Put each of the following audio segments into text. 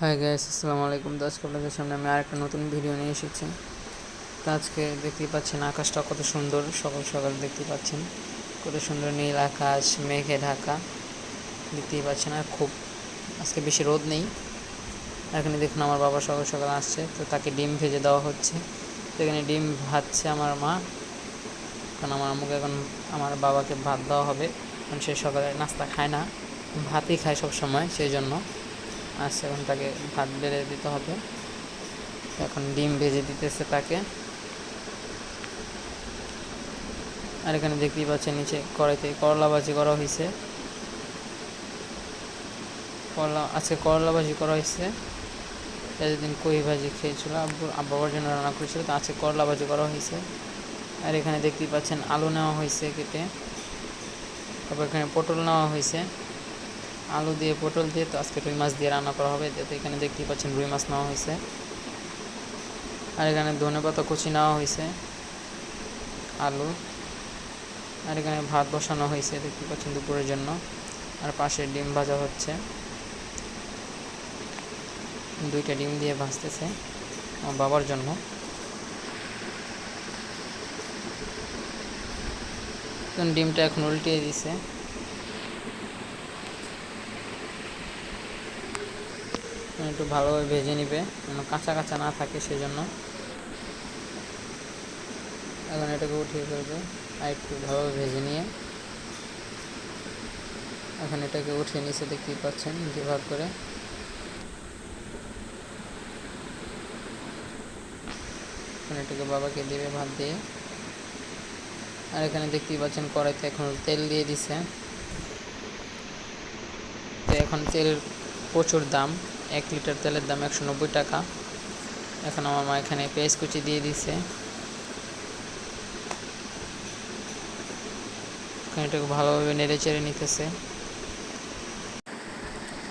Hi guys, আসসালামু আলাইকুম। তো আজকে আপনাদের সামনে আমি আরেকটা নতুন ভিডিও নিয়ে এসেছি। তো আজকে দেখতেই পাচ্ছেন আকাশটা কত সুন্দর, সকাল সকাল দেখতে পাচ্ছেন কত সুন্দর নীল আকাশ, মেঘে ঢাকা দেখতেই পাচ্ছেন। আর খুব আজকে বেশি রোদ নেই। এখানে দেখুন আমার বাবা সকাল সকাল আসছে, তো তাকে ডিম ভেজে দেওয়া হচ্ছে। তো এখানে ডিম ভাজছে আমার মা, কারণ আমার আম্মুকে এখন আমার বাবাকে ভাত দেওয়া হবে, কারণ সে সকালে নাস্তা খায় না, ভাতই খায় সব সময়, সেই জন্য আসছে। এখন তাকে ভাত বেড়ে দিতে হবে। এখন ডিম ভেজে দিতেছে তাকে। আর এখানে দেখতেই পাচ্ছেন নিচে কড়াইতে করলা ভাজি করা হয়েছে। আজকে করলা ভাজি করা হয়েছে। এতদিন কই ভাজি খেয়েছিল, বাবার জন্য রান্না করেছিল, তো আজকে করলা ভাজি করা হয়েছে। আর এখানে দেখতেই পাচ্ছেন আলু নেওয়া হয়েছে কেটে, তারপর এখানে পটল নেওয়া হয়েছে। আলু দিয়ে পটল দিয়ে তো আজকে রুই মাছ দিয়ে রান্না করা হবে। তো এখানে দেখতেই পাচ্ছেন রুই মাছ নেওয়া হয়েছে। আর এখানে ধনেপাতা কুচি নেওয়া হয়েছে, আলু। আর এখানে ভাত বসানো হয়েছে দেখতে পাচ্ছেন দুপুরের জন্য। আর পাশে ডিম ভাজা হচ্ছে, 2টা ডিম দিয়ে ভাজতেছে আমার বাবার জন্য। ডিমটা এখন উল্টিয়ে দিছে, একটু ভালোভাবে ভেজে নিবে যেন কাঁচা কাঁচা না থাকে, সেজন্য এখন এটাকে উঠিয়ে ফেলবে। আর একটু ভালোভাবে ভেজে নিয়ে এখন এটাকে উঠিয়ে নিচে দেখতেই পাচ্ছেন দুভাগ করে। এখন এটাকে বাবাকে দেবে ভাত দিয়ে। আর এখানে দেখতেই পাচ্ছেন কড়াইতে এখন তেল দিয়ে দিছে। তো এখন তেলের প্রচুর দাম, 1 লিটার তেলের দাম 190 টাকা। এখন আমার মা এখানে পেঁয়াজ কুচি দিয়ে দিছে। এখন এটাকে ভালোভাবে নেড়ে চেড়ে নিতেছে।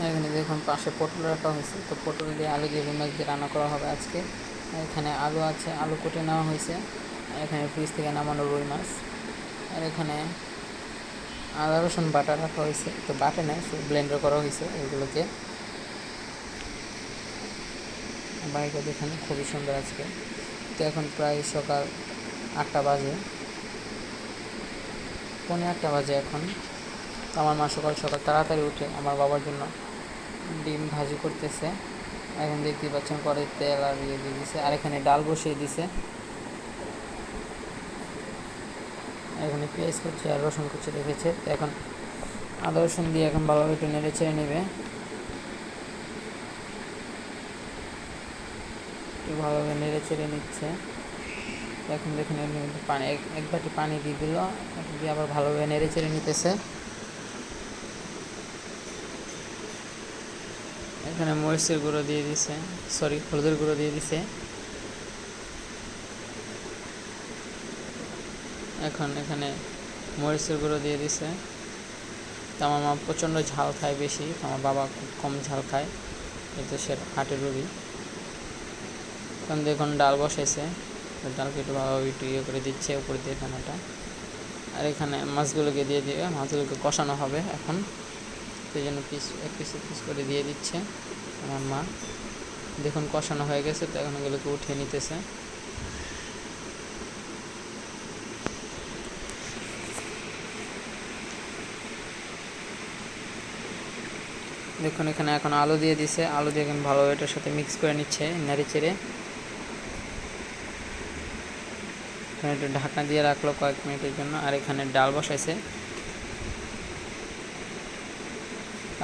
এখানে দেখুন পাশে পটল রাখা হয়েছে, তো পটল দিয়ে আলু দিয়ে রুই মাছ দিয়ে রান্না করা হবে আজকে। এখানে আলু আছে, আলু কেটে নেওয়া হয়েছে। আর এখানে ফ্রিজ থেকে নামানো রুই মাছ। আর এখানে আদা রসুন বাটা রাখা হয়েছে, তো বাটে নেয়, ব্লেন্ডার করা হয়েছে এগুলোকে। বাড়িটা দেখেন খুবই সুন্দর আজকে। তো এখন প্রায় সকাল 8টা বাজে, 7:45 বাজে এখন। তো আমার মা সকাল সকাল তাড়াতাড়ি উঠে আমার বাবার জন্য ডিম ভাজি করতেছে। এখন দেখতেই পাচ্ছেন কড়াই তেল আর ইয়ে দিয়ে দিছে। আর এখানে ডাল বসিয়ে দিছে। এখানে পেঁয়াজ কুচি আর রসুন কুচি রেখেছে। তো এখন আদা রসুন দিয়ে এখন ভালোভাবে একটু নেড়ে চেড়ে নেবে, একটু ভালোভাবে নেড়ে চেড়ে নিচ্ছে। এখন দেখুন পানি এক বাটি পানি দিয়ে দিল, দিয়ে আবার ভালোভাবে নেড়ে চেড়ে নিতেছে। এখানে মরিচের গুঁড়ো দিয়ে দিছে, হলুদের গুঁড়ো দিয়ে দিছে। এখন এখানে মরিচের গুঁড়ো দিয়ে দিছে। তো আমার মা প্রচণ্ড ঝাল খায় বেশি, আমার বাবা খুব কম ঝাল খায়, এতে সে হার্টের রোগী। এখন দেখুন ডাল বসাইছে, ডালকে একটু ভালোভাবে একটু ইয়ে করে দিচ্ছে উপর দিয়ে দানাটা। আর এখানে মাছগুলোকে দিয়ে দিয়ে মাছগুলোকে কষানো হবে এখন, সেই জন্য এক পিস করে দিয়ে দিচ্ছে আমার মা। দেখুন কষানো হয়ে গেছে, তো এখন এগুলোকে উঠিয়ে নিতেছে। দেখুন এখানে এখন আলু দিয়ে দিছে, আলু দিয়ে এখন ভালোভাবে এটার সাথে মিক্স করে নিচ্ছে নেড়ে চেড়ে। এখানে একটু ঢাকনা দিয়ে রাখলো কয়েক মিনিটের জন্য। আর এখানে ডাল বসাইছে।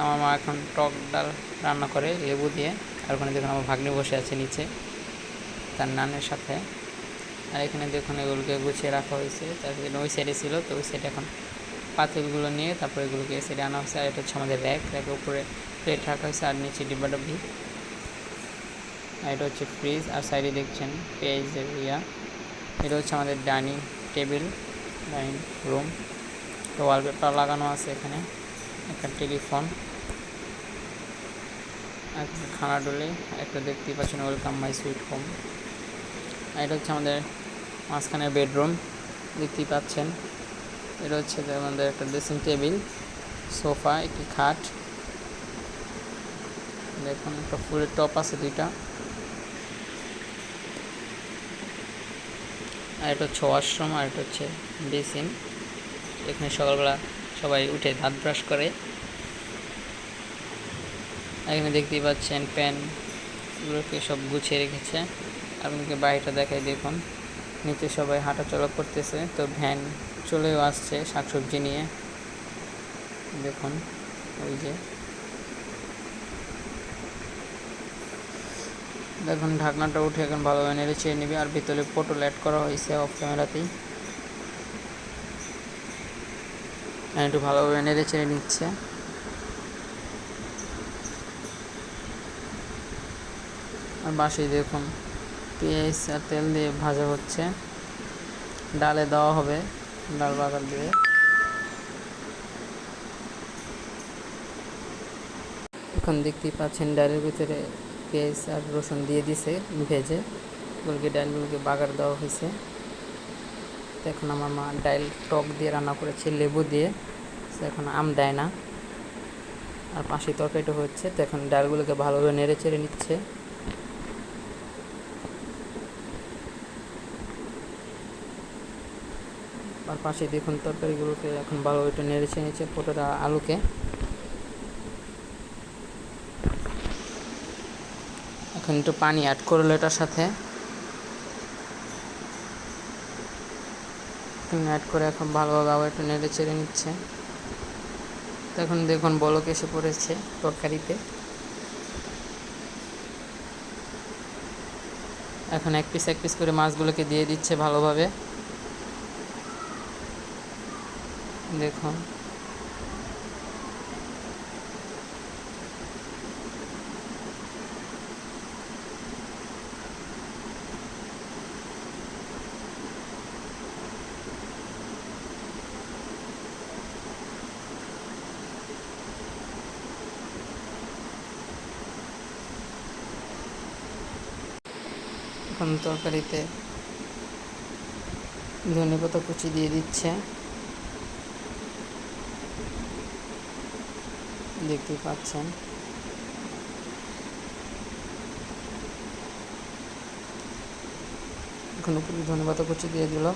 আমার মা এখন টক ডাল রান্না করে লেবু দিয়ে। আর ওখানে দেখুন আমার ভাগ্নি বসে আছে নিচে তার নানের সাথে। আর এখানে দেখুন এগুলোকে গুছিয়ে রাখা হয়েছে, তারপরে ওই সাইডে ছিল, তো ওই সাইডে এখন পাতিলগুলো নিয়ে তারপরে এগুলোকে এই সাইডে আনা হয়েছে। আর এটা হচ্ছে আমাদের র্যাকের উপরে প্লেট রাখা হয়েছে, আর নিচে ডিব্বাডব্বি। আর এটা হচ্ছে ফ্রিজ। আর সাইডে দেখছেন পেঁয়াজের ইয়া। এটা হচ্ছে আমাদের ডাইনিং টেবিল, ডাইনিং রুম। তো ওয়ালপেপার লাগানো আছে এখানে, একটা টেলিফোন, আর খানা ডোলে একটা দেখতেই পাচ্ছেন ওয়েলকাম মাই সুইট হোম। আর এটা হচ্ছে আমাদের মাঝখানের বেডরুম, দেখতেই পাচ্ছেন। এটা হচ্ছে আমাদের একটা ড্রেসিং টেবিল, সোফা, একটি খাট, দেখুন একটা ফুলের টপ আছে দুইটা, আর এটা হচ্ছে ওয়াশরুম, আর এটা হচ্ছে বেসিন। এখানে সকালবেলা সবাই উঠে দাঁত ব্রাশ করে। এখানে দেখতেই পাচ্ছেন প্যানগুলোকে সব গুছিয়ে রেখেছে। আপনাকে বাড়িটা দেখাই, দেখুন নিচে সবাই হাঁটাচলা করতেছে, তো ভ্যান চলেও আসছে শাকসবজি নিয়ে। দেখুন ওই যে দেখুন ঢাকনাটা উঠে এখন ভালোভাবে নেড়ে চেড়ে নিবি। আর ভিতরে পটল অ্যাড করা হয়েছে অফ ক্যামেরাতেই, একটু ভালোভাবে নেড়ে চেড়ে নিচ্ছে। আর বাসি দেখুন পেঁয়াজ আর তেল দিয়ে ভাজা হচ্ছে, ডালে দেওয়া হবে, ডাল বাগার দিয়ে। এখন দেখতেই পাচ্ছেন ডালের ভিতরে পেঁয়াজ আর রসুন দিয়ে দিছে ভেজে, এগুলোকে ডালগুলোকে বাগার দেওয়া হয়েছে। তো এখন আমার মা ডাল টক দিয়ে রান্না করেছে লেবু দিয়ে, তো এখন আম দেয় না। আর পাশে তরকারিটা হচ্ছে, তো এখন ডালগুলোকে ভালোভাবে নেড়ে চেড়ে নিচ্ছে। আর পাশে দেখুন তরকারিগুলোকে এখন ভালোভাবে একটু নেড়ে চেড়ে নিচ্ছে, পটল আলুকে। এখন একটু পানি অ্যাড করলো এটার সাথে, অ্যাড করে এখন ভালোভাবে আবার একটু নেড়ে চেড়ে নিচ্ছে। তো এখন দেখুন বলক এসে পড়েছে তরকারিতে। এখন এক পিস করে মাছগুলোকে দিয়ে দিচ্ছে ভালোভাবে, দেখুন। এখন তরকারিতে ধনেপাতা কুচি দিয়ে দিচ্ছে, দেখতেই পাচ্ছেন। এখন উপরে ধনেপাতা কুচি দিয়ে দিল।